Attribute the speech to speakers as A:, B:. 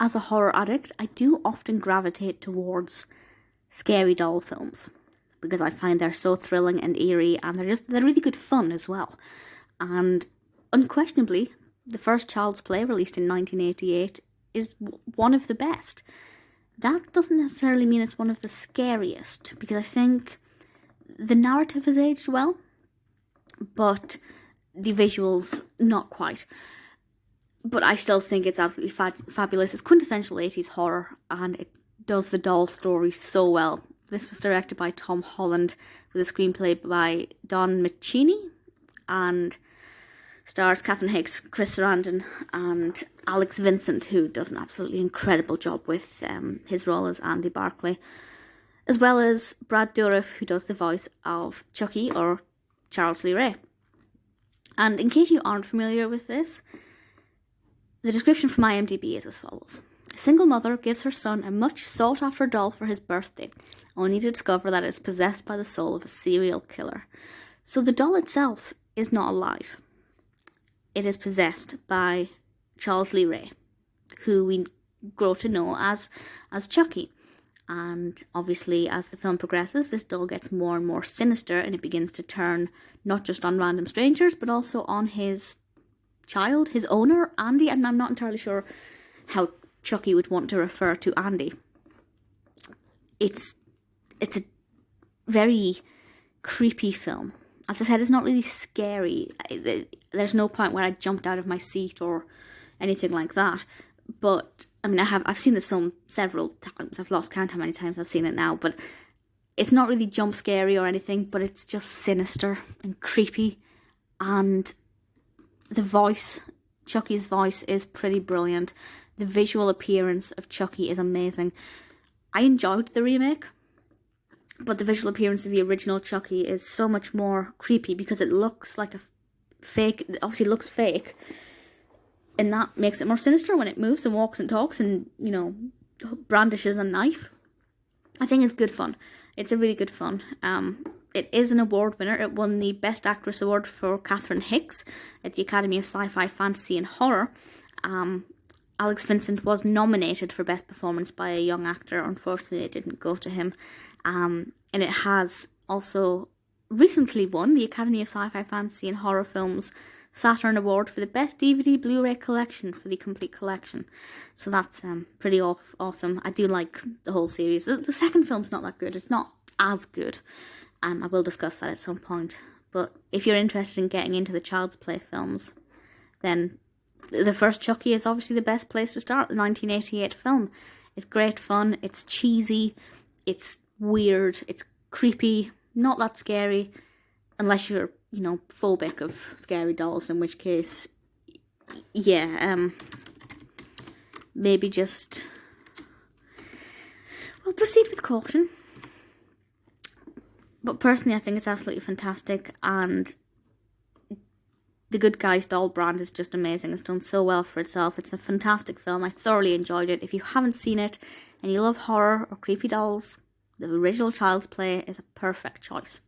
A: as a horror addict, I do often gravitate towards scary doll films because I find they're so thrilling and eerie, and they're really good fun as well. And unquestionably, the first Child's Play, released in 1988, is one of the best. That doesn't necessarily mean it's one of the scariest, because I think the narrative has aged well, but the visuals, not quite. But I still think it's absolutely fabulous. It's quintessential 80s horror, and it does the doll story so well. This was directed by Tom Holland, with a screenplay by Don Mancini, and stars Catherine Hicks, Chris Sarandon, and Alex Vincent, who does an absolutely incredible job with his role as Andy Barclay, as well as Brad Dourif, who does the voice of Chucky, or Charles Lee Ray. And in case you aren't familiar with this, the description from IMDb is as follows. A single mother gives her son a much sought-after doll for his birthday, only to discover that it is possessed by the soul of a serial killer. So the doll itself is not alive. It is possessed by Charles Lee Ray, who we grow to know as Chucky. And obviously, as the film progresses, this doll gets more and more sinister, and it begins to turn not just on random strangers, but also on his child, his owner, Andy. And I'm not entirely sure how Chucky would want to refer to Andy. It's a very creepy film. As I said, it's not really scary. There's no point where I jumped out of my seat or anything like that. But I mean, I've seen this film several times. I've lost count how many times I've seen it now. But it's not really jump scary or anything. But it's just sinister and creepy. And the voice, Chucky's voice, is pretty brilliant. The visual appearance of Chucky is amazing. I enjoyed the remake, but the visual appearance of the original Chucky is so much more creepy because it looks like a fake. It obviously looks fake, and that makes it more sinister when it moves and walks and talks and, you know, brandishes a knife. I think it's good fun. It's a really good fun. It is an award winner. It won the Best Actress Award for Catherine Hicks at the Academy of Sci-Fi, Fantasy and Horror. Alex Vincent was nominated for Best Performance by a Young Actor. Unfortunately, it didn't go to him. And it has also recently won the Academy of Sci-Fi, Fantasy and Horror Films Saturn Award for the Best DVD Blu-ray Collection for the complete collection. So that's pretty awesome. I do like the whole series. The second film's not that good. It's not as good. I will discuss that at some point. But if you're interested in getting into the Child's Play films, then the first Chucky is obviously the best place to start, the 1988 film. It's great fun, it's cheesy, it's weird, it's creepy, not that scary, unless you're, you know, phobic of scary dolls, in which case, yeah, maybe just, well, proceed with caution. But personally, I think it's absolutely fantastic, and the Good Guys doll brand is just amazing. It's done so well for itself. It's a fantastic film. I thoroughly enjoyed it. If you haven't seen it and you love horror or creepy dolls, the original Child's Play is a perfect choice.